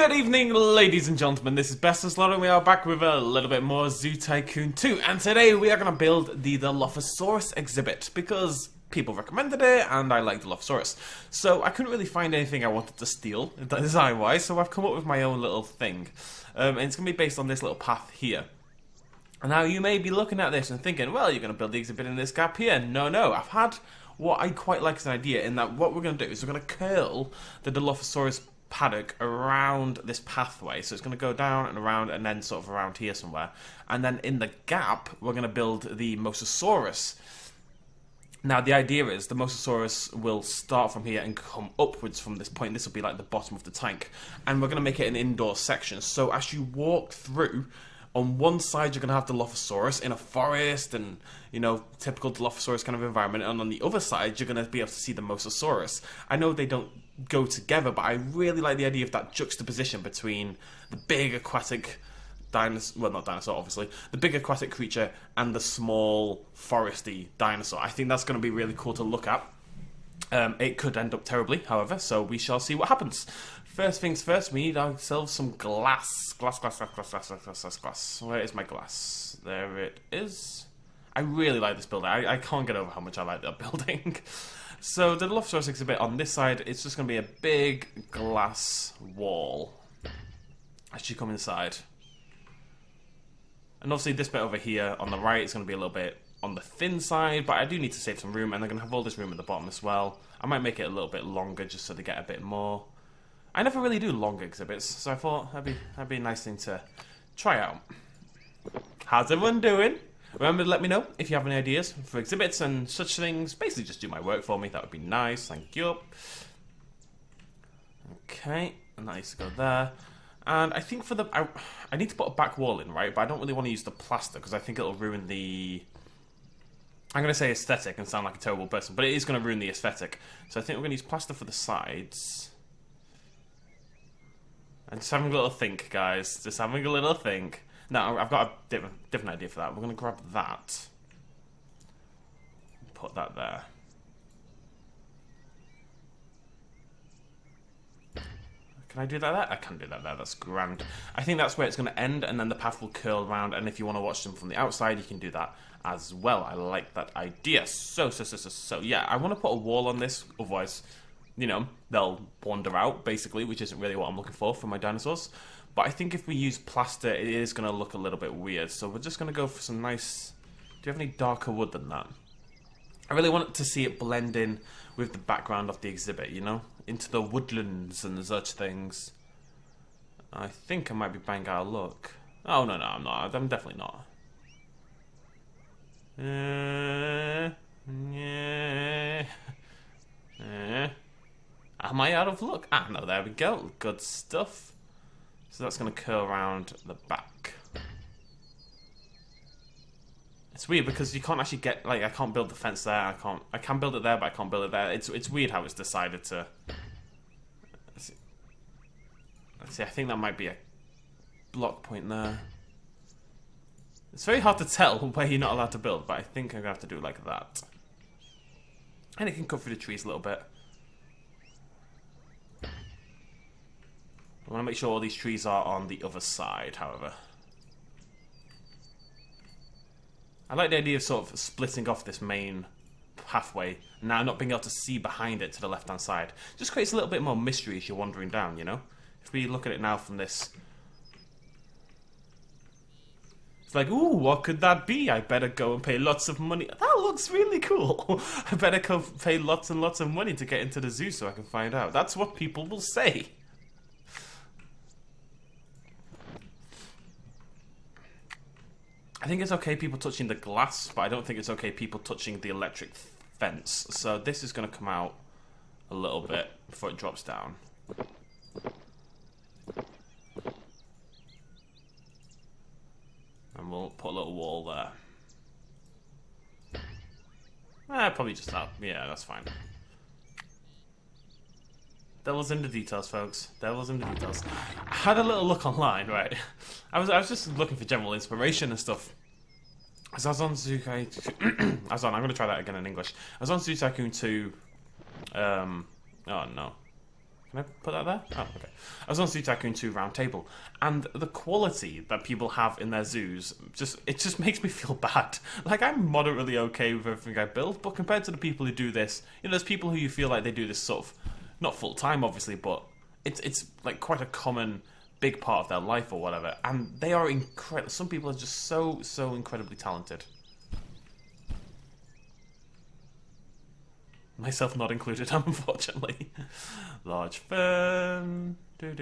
Good evening, ladies and gentlemen, this is BestInSlot and we are back with a little bit more Zoo Tycoon 2, and today we are going to build the Dilophosaurus exhibit, because people recommended it and I like Dilophosaurus. So I couldn't really find anything I wanted to steal, design-wise, so I've come up with my own little thing. And it's going to be based on this little path here. Now you may be looking at this and thinking, well, you're going to build the exhibit in this gap here. No, I've had what I quite like as an idea, in that what we're going to do is we're going to curl the Dilophosaurus paddock around this pathway, so it's going to go down and around and then sort of around here somewhere, and then in the gap we're going to build the Mosasaurus. Now the idea is the Mosasaurus will start from here and come upwards from this point. This will be like the bottom of the tank, and we're going to make it an indoor section, so as you walk through, on one side you're going to have Dilophosaurus in a forest and, you know, typical Dilophosaurus kind of environment, and on the other side you're going to be able to see the Mosasaurus. I know they don't go together, but I really like the idea of that juxtaposition between the big aquatic dinosaur, well, not dinosaur obviously, the big aquatic creature and the small foresty dinosaur. I think that's going to be really cool to look at. It could end up terribly, however, so we shall see what happens. First things first, we need ourselves some glass. Glass. Where is my glass? There it is. I really like this building. I can't get over how much I like that building. So the Dilophosaurus exhibit on this side, it's just going to be a big glass wall as you come inside. And obviously this bit over here on the right is going to be a little bit on the thin side, but I do need to save some room, and they're going to have all this room at the bottom as well. I might make it a little bit longer just so they get a bit more. I never really do longer exhibits, so I thought that'd be a nice thing to try out. How's everyone doing? Remember to let me know if you have any ideas for exhibits and such things. Basically just do my work for me, that would be nice, thank you. Okay, and that needs to go there. And I think for the... I need to put a back wall in, right? But I don't really want to use the plaster, because I think it'll ruin the... I'm going to say aesthetic and sound like a terrible person, but it is going to ruin the aesthetic. So I think we're going to use plaster for the sides. And just having a little think, guys. Just having a little think. No, I've got a different idea for that. We're going to grab that. Put that there. Can I do that there? I can do that there. That's grand. I think that's where it's going to end, and then the path will curl around, and if you want to watch them from the outside, you can do that as well. I like that idea. So, yeah, I want to put a wall on this, otherwise, you know, they'll wander out, basically, which isn't really what I'm looking for my dinosaurs. But I think if we use plaster, it is going to look a little bit weird. So we're just going to go for some nice... Do you have any darker wood than that? I really want to see it blend in with the background of the exhibit, you know? Into the woodlands and such things. I think I might be bang out of luck. Oh, no, I'm not. I'm definitely not. Am I out of luck? Ah, no, there we go. Good stuff. So that's going to curl around the back. It's weird because you can't actually get, like, I can't build the fence there. I can build it there, but I can't build it there. It's weird how it's decided to. Let's see, I think that might be a block point there. It's very hard to tell where you're not allowed to build, but I think I'm going to have to do it like that. And it can cut through the trees a little bit. I want to make sure all these trees are on the other side, however. I like the idea of sort of splitting off this main pathway, now not being able to see behind it to the left-hand side. Just creates a little bit more mystery as you're wandering down, you know? If we look at it now from this... It's like, ooh, what could that be? I better go and pay lots of money. That looks really cool. I better go pay lots and lots of money to get into the zoo so I can find out. That's what people will say. I think it's okay people touching the glass, but I don't think it's okay people touching the electric fence. So this is going to come out a little bit before it drops down. And we'll put a little wall there. Probably just that. Yeah, that's fine. Devil's in the details, folks. Devil's in the details. I had a little look online, right? I was just looking for general inspiration and stuff. So I was on Zoo Tycoon. I'm going to try that again in English. I was on Zoo Tycoon 2. Oh no. Can I put that there? Oh, okay. I was on Zoo Tycoon 2 Roundtable, and the quality that people have in their zoos, it just makes me feel bad. Like, I'm moderately okay with everything I build, but compared to the people who do this, you know, there's people who you feel like they do this sort of, not full-time, obviously, but it's like quite a common, big part of their life or whatever, and they are incredible. Some people are just so incredibly talented. Myself not included, unfortunately. Large fern, do,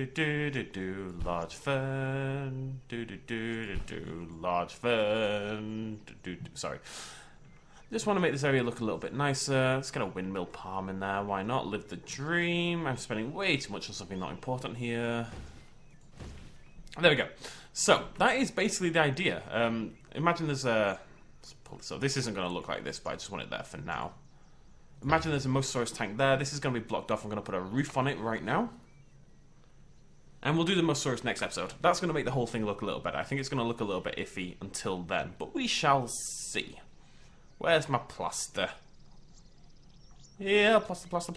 large fern, do, large fern, do. Sorry. Just want to make this area look a little bit nicer. Let's get a windmill palm in there. Why not? Live the dream. I'm spending way too much on something not important here. There we go. So that is basically the idea. Imagine there's a. Let's pull this up. This isn't going to look like this, but I just want it there for now. Imagine there's a Mosasaurus tank there. This is going to be blocked off. I'm going to put a roof on it right now. And we'll do the Mosasaurus next episode. That's going to make the whole thing look a little better. I think it's going to look a little bit iffy until then. But we shall see. Where's my plaster? Yeah, plaster.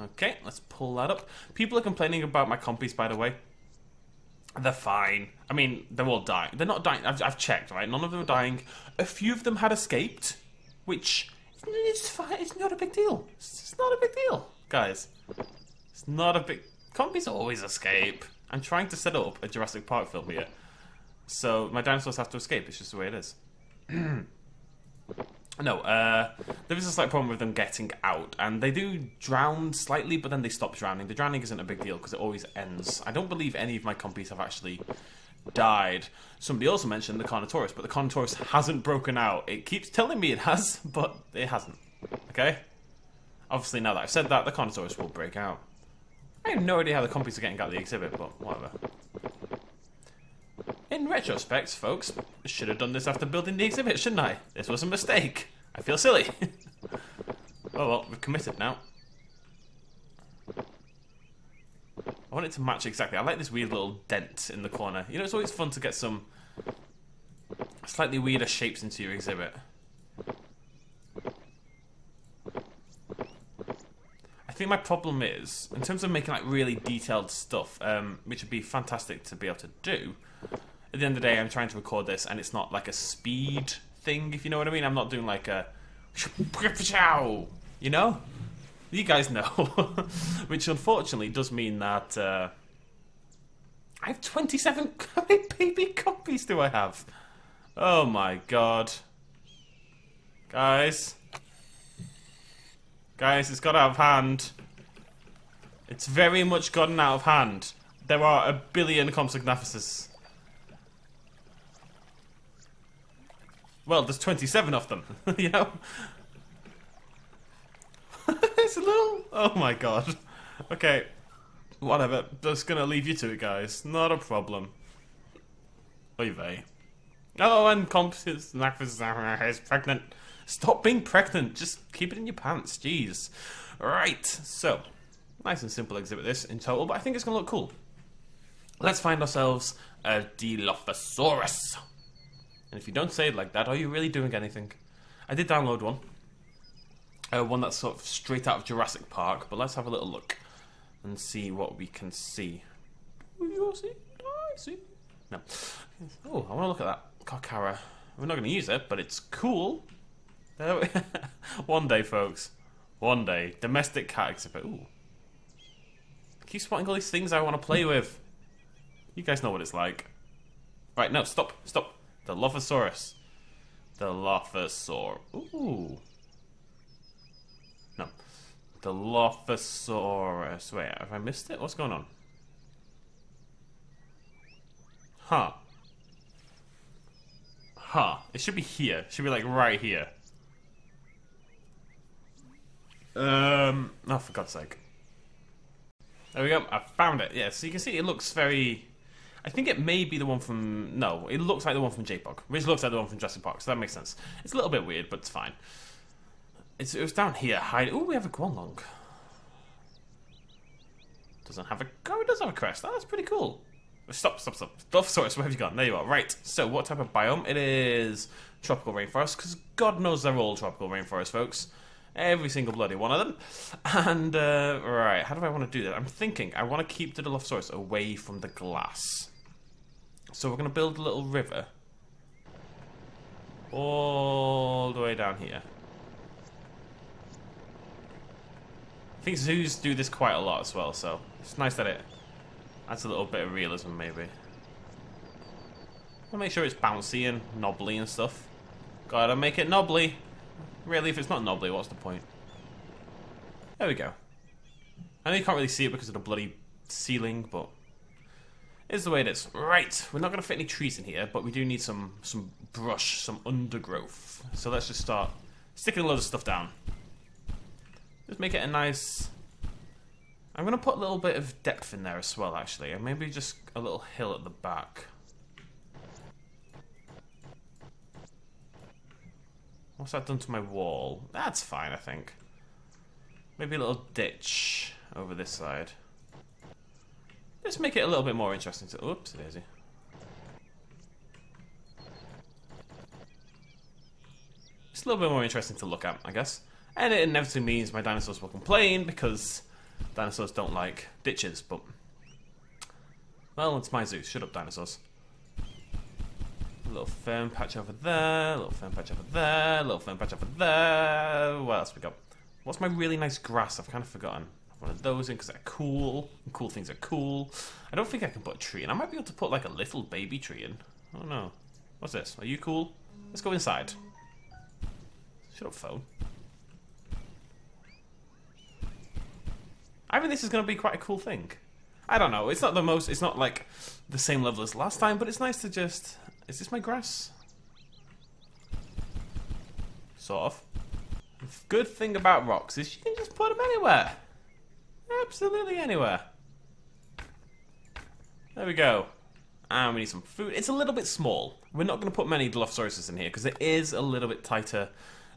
Okay, let's pull that up. People are complaining about my compies, by the way. They're fine. I mean, they're all dying. They're not dying. I've checked, right? None of them are dying. A few of them had escaped. Which, it's fine, it's not a big deal. It's not a big deal, guys. It's not a big... Compies always escape. I'm trying to set up a Jurassic Park film here. So, my dinosaurs have to escape, it's just the way it is. No, there is a slight problem with them getting out. And they do drown slightly, but then they stop drowning. The drowning isn't a big deal, because it always ends. I don't believe any of my compies have actually died. Somebody also mentioned the Carnotaurus, but the Carnotaurus hasn't broken out. It keeps telling me it has, but it hasn't. Okay? Obviously, now that I've said that, the Carnotaurus will break out. I have no idea how the compies are getting out of the exhibit, but whatever. In retrospect, folks, I should have done this after building the exhibit, shouldn't I? This was a mistake. I feel silly. Oh well, we've committed now. I want it to match exactly. I like this weird little dent in the corner. You know, it's always fun to get some slightly weirder shapes into your exhibit. I think my problem is, in terms of making like really detailed stuff, which would be fantastic to be able to do, at the end of the day I'm trying to record this and it's not like a speed thing, if you know what I mean. I'm not doing like a... You know? You guys know. Which unfortunately does mean that I have 27. How many baby copies do I have? Oh my god. Guys, it's got out of hand. It's very much gotten out of hand. There are a billion Compsognathuses. Well, there's 27 of them, you know? It's a little... Oh my god. Okay. Whatever. Just gonna leave you to it, guys. Not a problem. Oy vey. Oh, and Compsognathuses is pregnant. Stop being pregnant. Just keep it in your pants. Jeez. Right. So, nice and simple exhibit this in total, but I think it's gonna look cool. Let's find ourselves a Dilophosaurus. And if you don't say it like that, are you really doing anything? I did download one. One that's sort of straight out of Jurassic Park, but let's have a little look and see what we can see. Oh, you see? I see. No. Oh, I want to look at that Carcara. We're not going to use it, but it's cool. One day, folks. One day. Domestic cat exhibit. Ooh. I keep spotting all these things I want to play with. You guys know what it's like. Right, no, stop. Stop. Dilophosaurus. Dilophosaur. Ooh. No. Dilophosaurus. Wait, have I missed it? What's going on? Huh. Huh. It should be here. It should be like right here. Oh, for God's sake. There we go. I found it. Yeah, so you can see it looks very... I think it may be the one from... No, it looks like the one from J-Pog, which looks like the one from Jurassic Park, so that makes sense. It's a little bit weird, but it's fine. It was down here. Oh, we have a Guanlong. Doesn't have a... Oh, it does have a crest. Oh, that's pretty cool. Stop. Dilophosaurus, where have you gone? There you are. Right, so what type of biome? It is tropical rainforest, because God knows they're all tropical rainforest, folks. Every single bloody one of them. And, right, how do I want to do that? I'm thinking I want to keep the Dilophosaurus away from the glass. So we're going to build a little river. All the way down here. I think zoos do this quite a lot as well, so it's nice that it adds a little bit of realism, maybe. I'll make sure it's bouncy and knobbly and stuff. Gotta make it knobbly. Really, if it's not knobbly, what's the point? There we go. I know you can't really see it because of the bloody ceiling, but it's the way it is. Right, we're not going to fit any trees in here, but we do need some brush, some undergrowth. So let's just start sticking a load of stuff down. Just make it a nice... I'm going to put a little bit of depth in there as well, actually. And maybe just a little hill at the back. What's that done to my wall? That's fine, I think. Maybe a little ditch over this side. Let's make it a little bit more interesting to... Oops, daisy. It's a little bit more interesting to look at, I guess. And it inevitably means my dinosaurs will complain because dinosaurs don't like ditches, but... Well, it's my zoo. Shut up, dinosaurs. A little fern patch over there, a little fern patch over there, a little fern patch over there. What else we got? What's my really nice grass? I've kind of forgotten. One of those in because they're cool. Cool things are cool. I don't think I can put a tree in. I might be able to put like a little baby tree in. I don't know. What's this? Are you cool? Let's go inside. Shut up, phone. I think this is going to be quite a cool thing. I don't know. It's not the most... It's not like the same level as last time, but it's nice to just... Is this my grass? Sort of. The good thing about rocks is you can just put them anywhere. Absolutely anywhere. There we go. And we need some food. It's a little bit small. We're not going to put many Dilophosaurus in here because it is a little bit tighter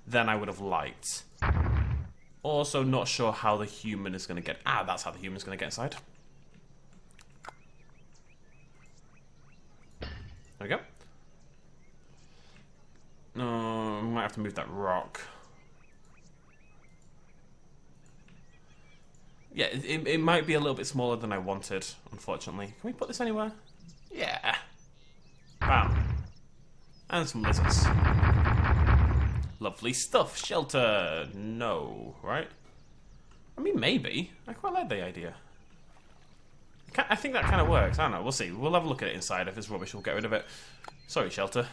than I would have liked. Also not sure how the human is going to get... Ah, that's how the human is going to get inside. There we go. No, we might have to move that rock. Yeah, it might be a little bit smaller than I wanted, unfortunately. Can we put this anywhere? Yeah. Bam. And some lizards. Lovely stuff. Shelter. No, right? I mean, maybe. I quite like the idea. I think that kind of works. I don't know. We'll see. We'll have a look at it inside. If it's rubbish, we'll get rid of it. Sorry, shelter.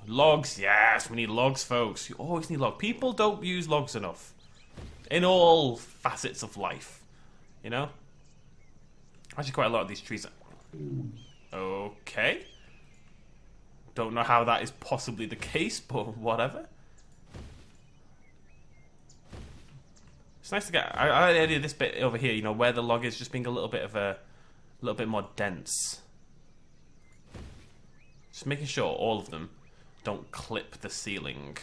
Logs. Yes, we need logs, folks. You always need logs. People don't use logs enough. In all facets of life. You know? Actually, quite a lot of these trees are... Okay. Don't know how that is possibly the case, but whatever. It's nice to get... I like the idea of this bit over here, you know, where the log is just being a little bit more dense. Just making sure all of them don't clip the ceiling.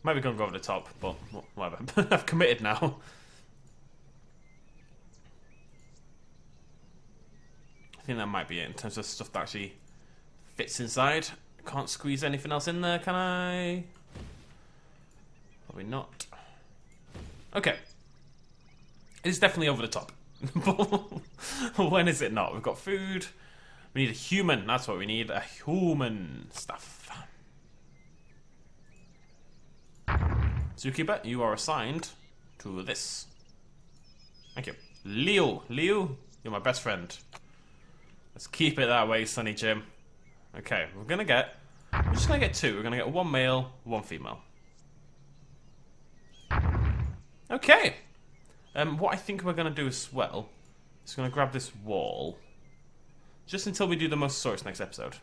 Might be going to go over the top, but whatever. I've committed now. I think that might be it in terms of stuff that actually fits inside. Can't squeeze anything else in there, can I? Probably not. Okay. It's definitely over the top. When is it not? We've got food. We need a human. That's what we need. A human stuff. Zookeeper, you are assigned to this. Thank you. Leo. Leo, you're my best friend. Let's keep it that way, Sonny Jim. Okay, we're just gonna get two. We're gonna get one male, one female. Okay. What I think we're gonna do as well is gonna grab this wall. Just until we do the Mosasaurus next episode.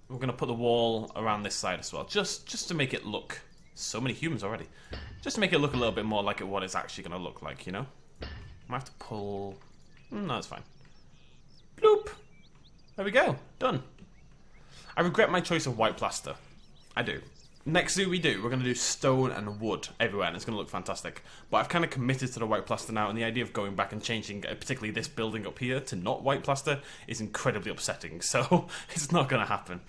We're gonna put the wall around this side as well. Just to make it look... So many humans already. Just to make it look a little bit more like what it's actually gonna look like, you know? Might have to pull... No, it's fine. Bloop! There we go. Done. I regret my choice of white plaster. I do. next zoo we do, we're going to do stone and wood everywhere, and it's going to look fantastic. But I've kind of committed to the white plaster now, and the idea of going back and changing, particularly this building up here, to not white plaster is incredibly upsetting, so it's not going to happen.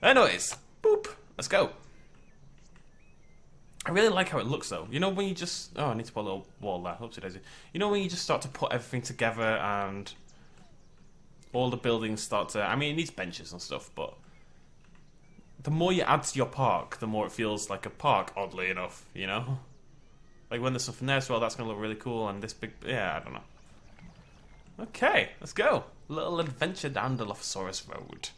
Anyways, boop, let's go. I really like how it looks though. You know when you just... Oh, I need to put a little wall there. Oopsie daisy. You know when you just start to put everything together and all the buildings start to... I mean, it needs benches and stuff, but the more you add to your park, the more it feels like a park, oddly enough, you know? Like when there's something there as well, that's going to look really cool, and this big... Yeah, I don't know. Okay, let's go. A little adventure down Dilophosaurus Road.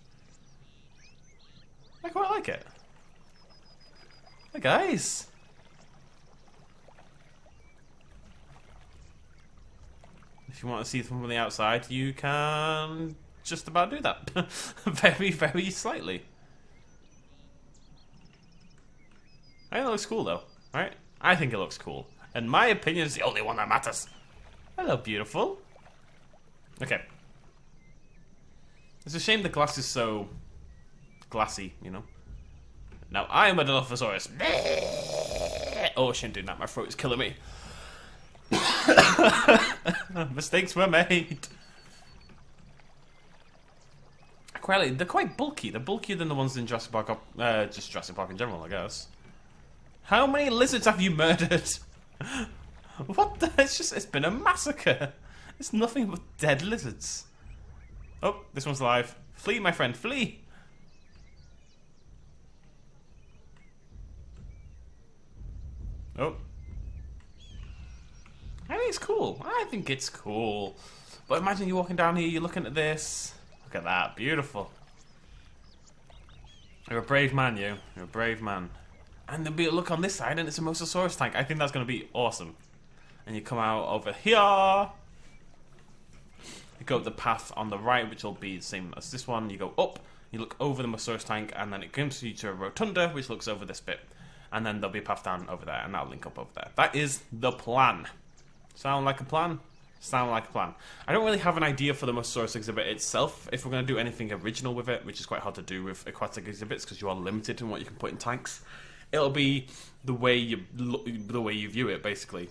I quite like it. Hey guys! If you want to see from the outside, you can just about do that. Very, very slightly. I think it looks cool though, right? I think it looks cool. And my opinion is the only one that matters. Hello, beautiful. Okay. It's a shame the glass is so glassy, you know? Now, I am a Dilophosaurus. Oh, I shouldn't do that. My throat is killing me. Mistakes were made. They're quite bulky. They're bulkier than the ones in Jurassic Park. Just Jurassic Park in general, I guess. How many lizards have you murdered? What the? It's been a massacre. It's nothing but dead lizards. Oh, this one's alive. Flee, my friend, flee. Oh. I think it's cool. I think it's cool. But imagine you're walking down here, you're looking at this. Look at that. Beautiful. You're a brave man, you. You're a brave man. And there'll be a look on this side, and it's a Mosasaurus tank. I think that's going to be awesome. And you come out over here. You go up the path on the right, which will be the same as this one. You go up, you look over the Mosasaurus tank, and then it comes you to a rotunda, which looks over this bit. And then there'll be a path down over there, and that'll link up over there. That is the plan. Sound like a plan? Sound like a plan. I don't really have an idea for the Mosasaurus exhibit itself, if we're going to do anything original with it, which is quite hard to do with aquatic exhibits, because you are limited in what you can put in tanks. It'll be the way you view it, basically.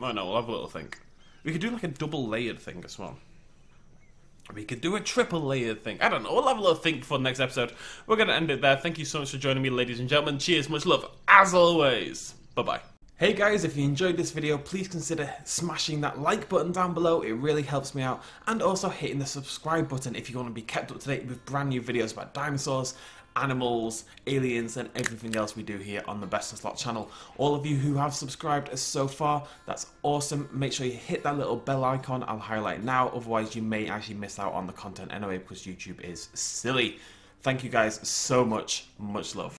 Oh no, we'll have a little think. We could do like a double layered thing as well. We could do a triple layered thing. I don't know. We'll have a little think for the next episode. We're going to end it there. Thank you so much for joining me, ladies and gentlemen. Cheers. Much love. As always. Bye-bye. Hey guys, if you enjoyed this video, please consider smashing that like button down below. It really helps me out. And also hitting the subscribe button if you want to be kept up to date with brand new videos about dinosaurs, animals, aliens, and everything else we do here on the BestInSlot channel. All of you who have subscribed so far, that's awesome. Make sure you hit that little bell icon. I'll highlight now, otherwise you may actually miss out on the content anyway, because YouTube is silly. Thank you guys so much. Much love.